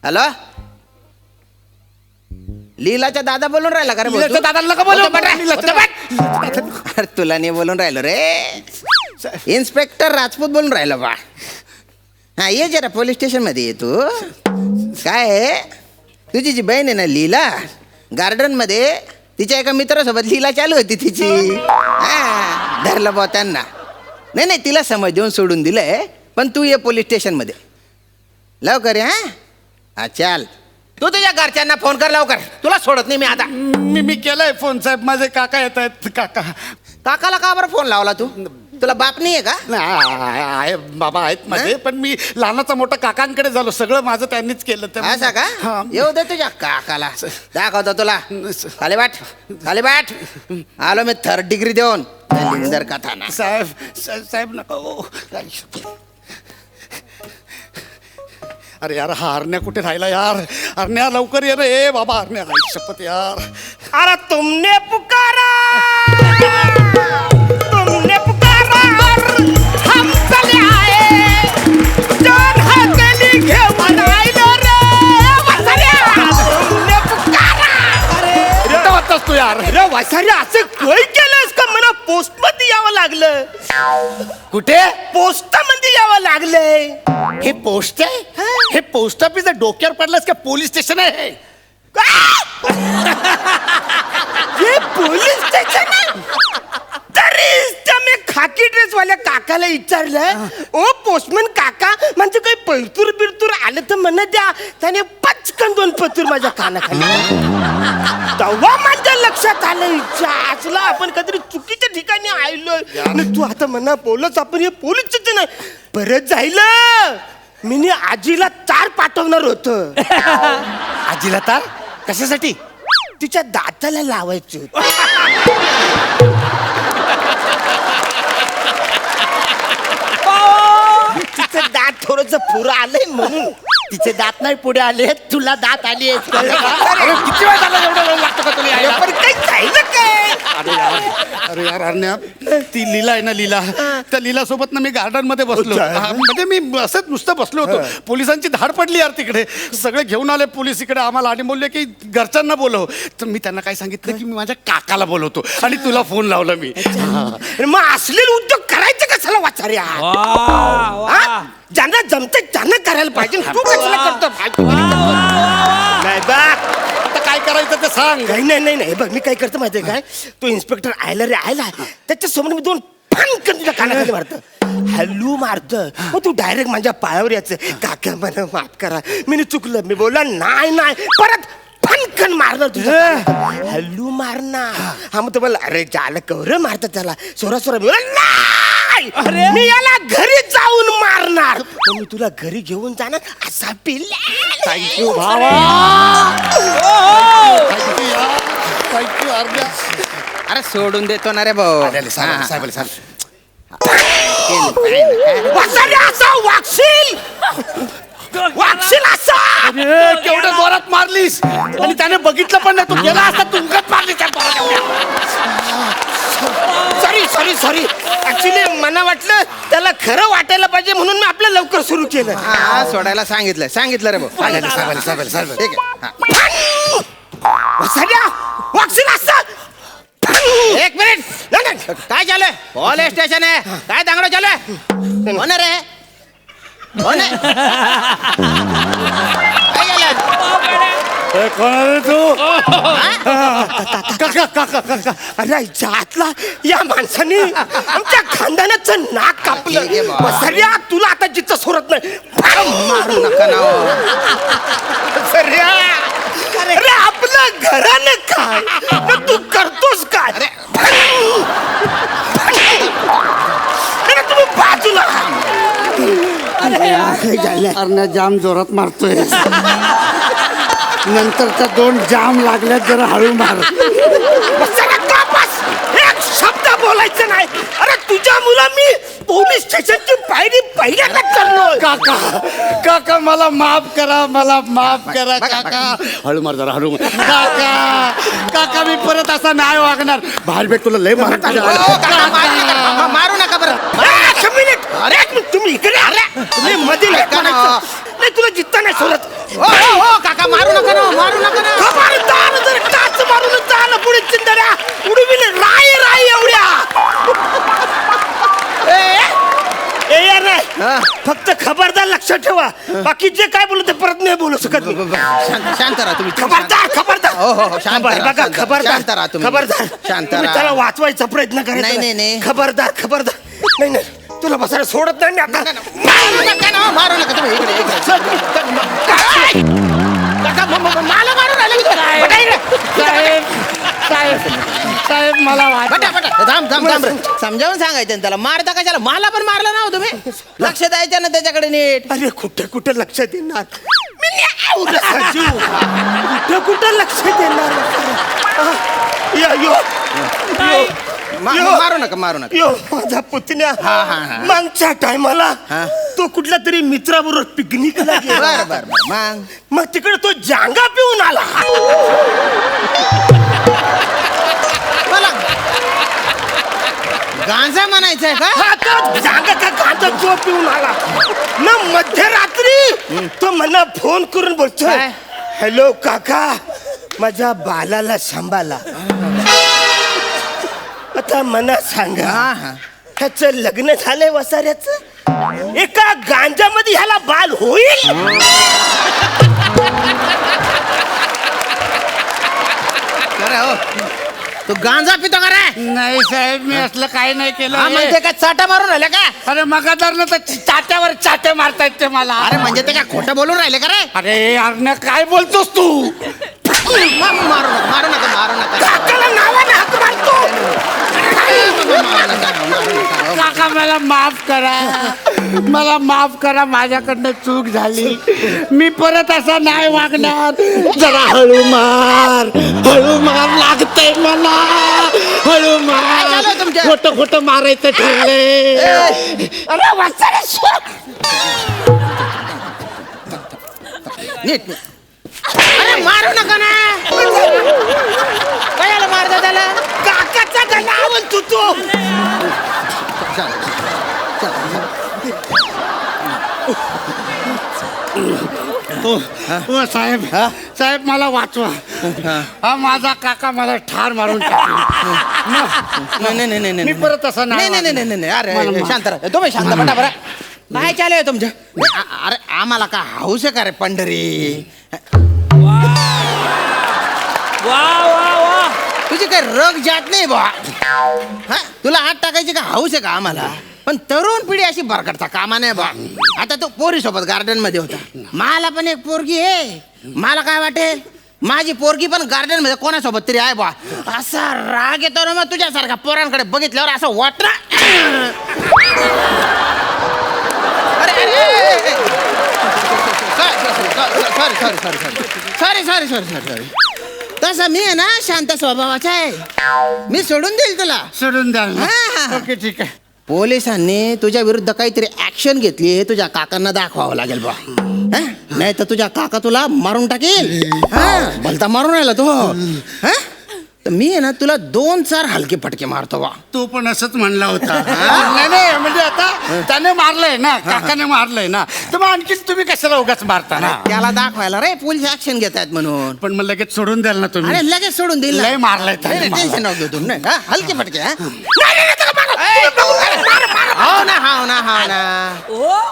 Hello, लीलाचा दादा बोलून राहिला का रे? लीलाच्या दादाला नका बोलू. अरे तुला नाही बोलून राहिलो रे, इन्स्पेक्टर राजपूत बोलून राहिलो बा. हा ये जरा पोलीस स्टेशन मध्ये ये तू. काय आहे, तुझी जी बहीण आहे ना लीला, गार्डन मध्ये तिच्या एका मित्रासोबत लीला चालू होती तिची. हा धरलं बा त्यांना. नाही नाही, तिला समज देऊन सोडून दिलंय, पण तू ये पोलीस स्टेशन मध्ये लवकर. हा चाल, तू तुझ्या घरच्यांना फोन कर लवकर, तुला सोडत नाही मी आता. मी केलाय फोन साहेब, माझे काका येत आहेत. काका काकाला का बरं फोन लावला तू? तुला बाप नाही आहे का? आहे बाबा आहेत माझे, पण मी लहानाचा मोठा काकांकडे झालो. सगळं माझं त्यांनीच केलं. असं का? हा. येऊ दे तुझ्या काकाला, दाखवतो तुला. खाली बाट, खाली बाट. आलो मी 3rd डिग्री देऊन. दलिंदर कथा ना साहेब नका हो. अरे यार, हा हरण्या कुठे राहिला यार? हरण्या लवकर ये रे बाबा. हरण्या, शपथ यार. अरे तुमने पुकारा, तुमने पुकारा, हम चले आए. जान हथेली घेऊन आइलो रे वसाऱ्या. तुमने पुकारा. येता वाटतास तू यार. अरे वसाऱ्या, असं काय केलंस का? मला पोस्ट मध्ये यावं लागलं. कुठे? पोस्ट मध्ये यावं लागलंय. हे पोस्ट आहे? हे पोस्ट ऑफिस डोक्यावर पडलंस का पोलीस स्टेशन आहे? हे पोलीस स्टेशन आहे? तरीच त्या मी खाकी ड्रेस वाल्या काकाला विचारलं, ओ पोस्टमन काका, म्हणजे काही पैतूर बिरतूर आलं तर म्हणा द्या. त्याने पचकन 2 पतूर माझ्या कानाखाली. तेव्हा माझ्या लक्षात आलं, आजला आपण कधीतरी चुकीच्या ठिकाणी आलोय. आणि तू आता म्हणा बोलच, आपण हे पोलीस स्टेशन आहे. परत जाईल मी आजीला तार पाठवणार होत. आजीला तार कशासाठी? तिच्या दाताला लावायची होती. तिचं दात थोडस पुरं आलंय म्हणून. तिचे दात नाही पुढे आले, तुला दात आली. किती वेळ झाला? एवढा वेळ लागतो का तुला यायला? पण काही जायला काय? अरे यार हरण्या, ती लीला आहे ना, लीला, त्या लीला सोबत ना मी गार्डन मध्ये बसलो. म्हणजे मी असंच नुसतं बसलो होतो. पोलिसांची धाड पडली यार तिकडे. सगळे घेऊन आले पोलीस इकडे आम्हाला आणि बोलले की घरच्यांना बोलव. तर मी त्यांना काय सांगितलं की मी माझ्या काकाला बोलवतो आणि तुला फोन लावला मी. मग असलेले उद्योग करायचे कशाला वाचार्या? ज्यांना जमते त्यांना करायला पाहिजे. तू कशाला करतो? नाही बा, आता काय करायचं ते सांग. नाही नाही नाही, बघ मी काय करतो माहितीये काय? तो इन्स्पेक्टर आयला रे आयला, त्याच्या समोर मी 2 फणकन तुझ्या कानाखाली मारतो, हॅलू मारतो. मग तू डायरेक्ट माझ्या पायावर यायचं, काका मला माफ करा, मी चुकलं. मी बोलला नाही नाही, परत फणकन मारणार तुझं, हॅलू मारणार. हा मग तो बोला, अरे झालं कवर मारतात त्याला, सोरा सोरा. मी बोला नाही, मी याला घरी जाऊन मारणार. मग मी तुला घरी घेऊन जाणार असा पिल्ला. थँक्यू भावा. थँक्यू हरण्या. अरे सोडून देतो ना रे भाऊ. वागशील वागशील असा. केवढं जोरात मारलीस आणि त्याने बघितलं पण नाही. तू गेला असता तुमकत मारली. सॉरी सॉरी सॉरी, ऍक्च्युली मला वाटलं त्याला खरं वाटायला पाहिजे म्हणून मी आपलं लवकर सुरू केलं. हा सोडायला सांगितलं रे भाऊ. ठीक आहे. वसाऱ्या, वागशील असा. एक मिनिट, काय चालू? पोलीस स्टेशन आहे, काय दांगडो चालू आहे? हो ना रे, हो ना? काय झालं? तू अरे जातला या माणसाने आमच्या खानदानाचं नाक कापलं. वसाऱ्या, तुला आता जिथं सोडत नाही. मारू नका ना. वसाऱ्या, अरे आपलं घरानं काय, पण तू करतोस काय? अरे तुम्ही बाजूला. अरे जाम जोरात मारतोय. नंतरच्या 2 जाम लागल्यात, जरा हळू मार. एक शब्द बोलायचं नाही. अरे तुझ्या मुला मी पोलीस स्टेशनची पायरी पहिल्यांदा चढलोय. काका काका, मला माफ करा, मला माफ करा काका. हळू मार जरा, हळू मार. काका काका, मी परत असा नाही वागणार. बाहेर भेट, तुला लय मार. मारू नका बरं. अरे तुम्ही इकडे आल्या, तुम्ही मध्ये नाही, तुला जित्ता नाही सोडत. काका मारू नका ना, मारू नका ना. खबरदार जर टाच मारून चाल पुढे चिंदड्या उडवील राय राय एवढ्या. ए यार नाही हा. फक्त खबरदार लक्षात ठेवा, बाकी जे काय बोलू ते परत नाही बोलू शकत मी. शांत राहा तुम्ही. खबरदार खबरदार. हो, हो, हो, शांत राहा, बघा शांत राहा. खबरदार शांत राहा तुम्ही. खबरदार शांत तुम्ही राहा. त्याला वाचवायचा प्रयत्न करायचा. नाही, नाही, नाही. खबरदार खबरदार. नाही नाही तुला बसायला सोडत नाही मी आता. मारू नका ना, मारू नका तुम्ही. इकडे काका मला मारून राहिलं की तुम्ही? बटा इकडे. साहेब साहेब साहेब मला बटा बटा थांब थांब थांब रे. समजावून सांगायचं ना त्याला. मारता कशाला? मला पण मारलं ना हो तुम्ही. लक्ष द्यायचं ना त्याच्याकडे नीट. अरे कुठे कुठे लक्ष देणार मी न्याव कसा जीव. कुठे कुठे लक्ष देणार. यो यो यो मारू नका, मारू नका. यो माझा पुतण्या हा, हा, हा. मागच्या टायमाला हा. तो कुठल्या तरी मित्राबरोबर पिकनिकला गेला. बर बर बर मग मग तिकडे तो जांगा पिऊन आला. मला गांजा म्हणायचंय का? हा, तो जांगा का गांजा तो पिऊन आला ना. मध्यरात्री तो मला फोन करून बोलतोय, काय? हॅलो काका माझ्या बालाला सांभाळा. आता मना सांगा हा, हा. ह्याचं लग्न झालंय वसाऱ्याचं. एका गांजामध्ये ह्याला बाल होईल. अरे हो तू गांजा पितो का रे? नाही साहेब मी असलं काही नाही केलं. हा, म्हणजे काय चाटा मारून राहिले का? अरे मगादारनं तर चाट्यावर चाटे मारतायत ते मला. अरे म्हणजे ते काय खोटं बोलून राहिले का रे? अरे अरे काय बोलतोस तू? मारू नका, मारू नका, मारू नका. काकाला नावाने हाक मारतो. मारू नका. काका मला माफ करा, मला माफ करा, माझ्याकडनं चूक झाली. मी परत असा नाही वागणार. जरा हळू मार लागतंय मला. हळू काय मार. झालं तुमच्या? खोटं खोटं मारायचं ठरलंय. अरे वाचायला नीट नीट. अरे मारू नका ना. कशाला मारता त्याला? काकाचा गला आवडतो तो. हो साहेब, साहेब मला वाचवा. हा माझा काका मला ठार मारून टाकला. नाही नाही नाही मी नाही परत असं नाही नाही नाही नाही नाही नाही. मला अरे माफ. शांत राहा तुम्ही. शांत पटा बरं. काय चालू आहे तुमचं? अरे आम्हाला का हाऊस आहे का रे पंढरी? तुझी काय रग जात नाही बा. हा तुला हात टाकायची का हाऊस आहे का आम्हाला? पण तरुण पिढी अशी बरकटता कामा नाही बा. आता तो पोरी सोबत गार्डन मध्ये होता. मला पण एक पोरगी आहे. मला काय वाटेल माझी पोरगी पण गार्डन मध्ये कोणासोबत तरी आहे बा. असा राग येतो ना मग तुझ्यासारख्या पोरांकडे बघितल्यावर असं वाटलं. अरे अरे sorry sorry sorry sorry sorry sorry sorry sorry. तसं मी आहे ना शांत स्वभावाचा आहे. मी सोडून देईल तुला. सोडून द्या ना. हा, हा. ओके ठीक आहे. पोलिसांनी तुझ्या विरुद्ध काहीतरी ऍक्शन घेतली हे तुझ्या काकांना दाखवावं लागेल बा. नाही तर तुझ्या काका तुला मारून टाकेल. हा भलता मारून राहिला तो. हा तर मी आहे ना तुला 2-4 हलके फटके मारतो बा. तो पण असंच म्हणला होता. नाही नाही म्हणजे आता त्याने मारलंय ना, काकाने मारलंय ना, तर मग आणखीच तुम्ही कशाला उगाच मारता ना. त्याला दाखवायला रे पोलीस ऍक्शन घेत आहेत म्हणून. पण मग लगेच सोडून द्याल ना तुम्ही. अरे लगेच सोडून देईल ना. लय मारलंय त्याने मला. टेन्शन नको घेऊ तुम्ही. हा, हलके फटके. हा? हो ना हो ना हो ना.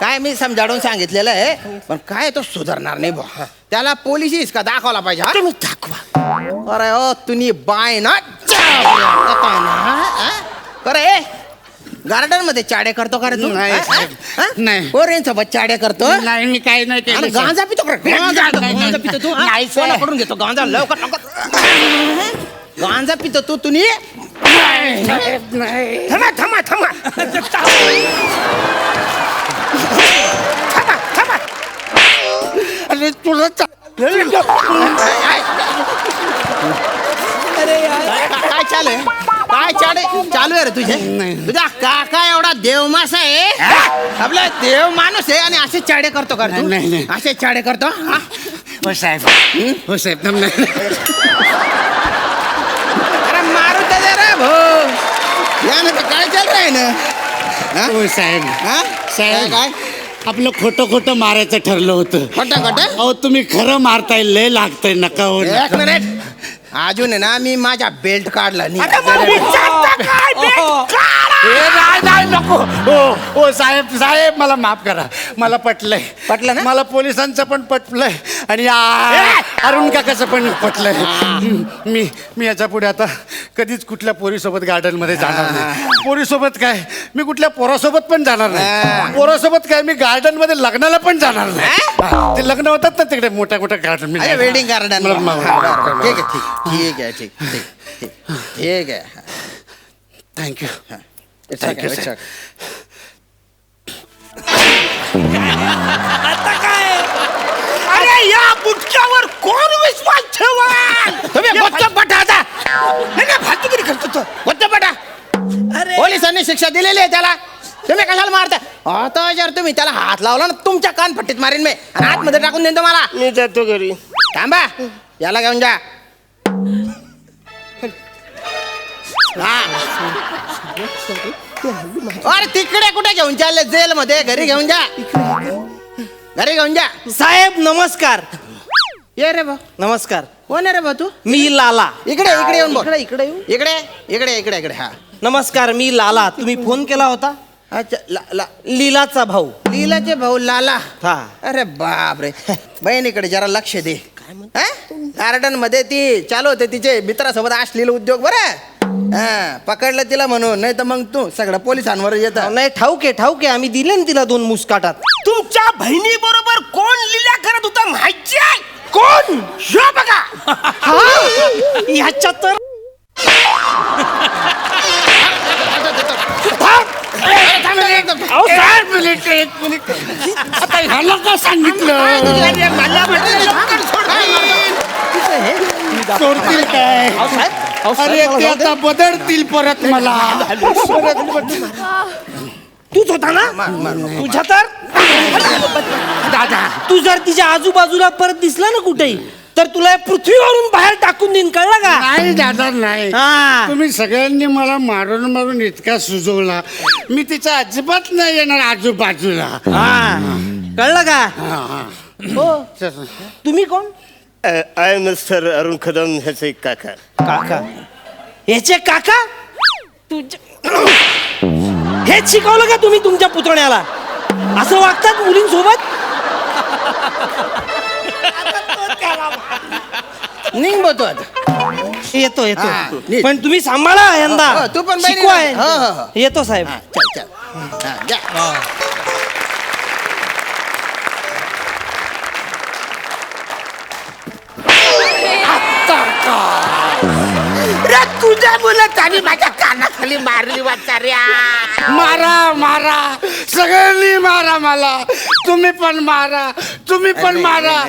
काय मी समजावून सांगितलेलं आहे पण काय तो सुधारणार नाही बा. त्याला पोलिस का दाखवला पाहिजे. हा? तुम्ही दाखवा. अरे ओ तुम्ही बाय ना अरे गार्डन मध्ये चाडे करतो का रे तू? नाही, हा? साहेब. हा? नाही. पोरींसोबत चाडे करतो. नाही मी काही नाही आणि केलं. गांजा पितो का रे? गांजा पितो तू? हा? नाही, साहेब. कोणाकडून घेतो गांजा? लवकर लवकर गांजा पितो तू तुम्ही? नाही. थांबा थांबा थांबा थांबा थांबा. अरे तुला काय चालू आहे? काय चालू आहे रे तुझे? तुझा काका एवढा देवमासा आहे. आपला देव माणूस आहे आणि असे चाडे करतो का रे तू? नाही, नाही. असे चाडे करतो. हा? हो साहेब, हो साहेब थांब नाही. अरे मारू दे रे भाऊ. या ना काय चालू आहे ना? हा? हो साहेब, हा? साहेब. काय आपलं खोटं खोटं मारायचं ठरलं होतं. खोटं खोटं अहो तुम्ही खरं मारताय, लय लागतंय, नका हो एक नका. मिनिट अजून आहे ना मी माझा बेल्ट काढला नाही. अरे मग विचारता काय? बेल्ट काढा. नाही नाही नको. हो साहेब साहेब मला माफ करा. मला पटलंय. पटलं ना? मला पोलिसांचं पण पटलंय आणि अरुण काकाचं पण पटलंय. मी याच्या पुढे आता कधीच कुठल्या पोरीसोबत गार्डन मध्ये जाणार नाही. पोरीसोबत काय, मी कुठल्या पोरासोबत पण जाणार नाही. पोरासोबत काय, मी गार्डन मध्ये लग्नाला पण जाणार नाही. ते लग्न होतात ना तिकडे मोठ्या मोठ्या गार्डन. वेडिंग गार्डन ठीक आहे ठीक आहे ठीक ठीक ठीक ठीक आहे. थँक्यू. Thank you sir. आता काय? अरे या बुटक्यावर कोण विश्वास ठेवाल? तुम्ही गोष्ट पटा आता. नाही नाही, फालतूगिरी करतो तो. गोष्ट पटा. अरे पोलिसांनी शिक्षा दिलेली आहे त्याला. तुम्ही कशाला मारता? आता जर तुम्ही त्याला हात लावला ना तुमच्या कानपट्टीत मारीन मी आणि आतमध्ये टाकून देतो मला. मी जातो घरी. थांबा याला घेऊन जा. हा. अरे तिकडे कुठे घेऊन चालले? जेल मध्ये. घरी घेऊन जा. घरी घेऊन जा. साहेब नमस्कार. ये रे भाऊ. नमस्कार. कोण आहे रे भाऊ तू? मी लाला. इकडे इकडे येऊन बोल. इकडे येऊ. इकडे इकडे इकडे इकडे. हा नमस्कार, मी लाला. तुम्ही फोन केला होता? अच्छा लीलाचा भाऊ. लीलाचे भाऊ लाला. हा. अरे बाप रे. बहिणीकडे जरा लक्ष दे. गार्डन मध्ये ती चालू होते तिचे मित्रासोबत असलेले उद्योग बरं. हा पकडलं तिला म्हणून, नाही तर मग तू सगळं पोलिसांवर येत. नाही ठाऊके ठाऊके, आम्ही दिले ना तिला 2 मुस्काटात. तुमच्या बहिणी बरोबर कोण लीला करत होता माहिती आहे? कोण? शो बघा. ह्याच्या तर आता ह्याला का सांगितलं? सोडतील काय? अरे ते आता बदलतील परत मला. तूच होता ना? तुझ्या तर दादा तू जर तिच्या आजूबाजूला परत दिसला ना कुठेही तर तुला या पृथ्वीवरून बाहेर टाकून देईन, कळलं का? नाही दादा नाही. हा. तुम्ही सगळ्यांनी मला मारून मारून इतका सुजवला, मी तिच्या अजिबात नाही येणार आजूबाजूला. हा. कळलं का? हो. तुम्ही कोण? I am mister Arun Kadam ह्याचे काका. काका. याचे काका? तुझ्या हेच शिकवलं का तुम्ही तुमच्या पुतण्याला? असं वागतात मुलींसोबत? निघ बो तू आता. येतो हा, येतो. नीट. पण तुम्ही सांभाळा यंदा. हो, तू पण बहिणीला- शिकवाय. हो, हो, हो. येतो साहेब. हा, चल चल. हा, जा. रे तुझ्या मुलांनी माझ्या कानाखाली मारली वाचाऱ्या. मारा मारा, सगळ्यांनी मारा मला. तुम्ही पण मारा, तुम्ही पण मारा.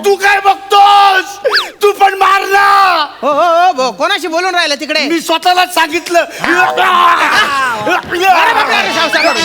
तू काय बघतोस? तू पण मार ना. हो हो हो भाऊ, कोणाशी बोलून राहिलं तिकडे? मी स्वतःलाच सांगितलं. अरे बापरे, अरे सावकाश.